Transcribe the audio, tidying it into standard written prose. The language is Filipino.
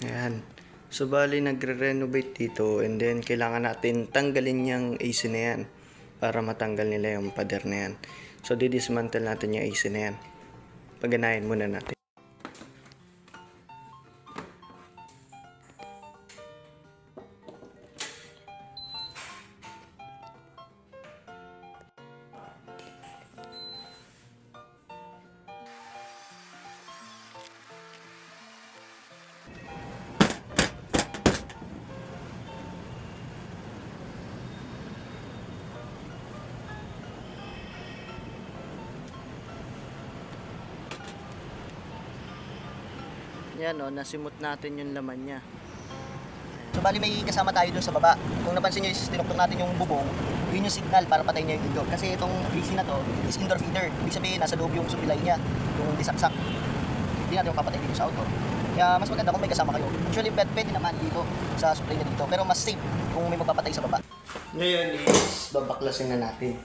Ayan. So, bali nagre-renovate dito and then kailangan natin tanggalin yung AC na yan para matanggal nila yung pader na yan. So, didismantle natin yung AC na yan. Paganahin muna natin. Yan o, nasimot natin yung laman niya. So bali may kasama tayo dun sa baba. Kung napansin nyo is tinuktok natin yung bubong, yun yung signal para patayin niya yung indo. Kasi itong AC na to is indoor feeder. Ibig sabihin nasa loob yung supply niya, yung disaksak. Hindi natin yung papatay dito sa auto. Kaya mas maganda kung may kasama kayo. Actually pwede naman dito sa supply niya dito. Pero mas safe kung may magpapatay sa baba. Ngayon is babaklasin na natin.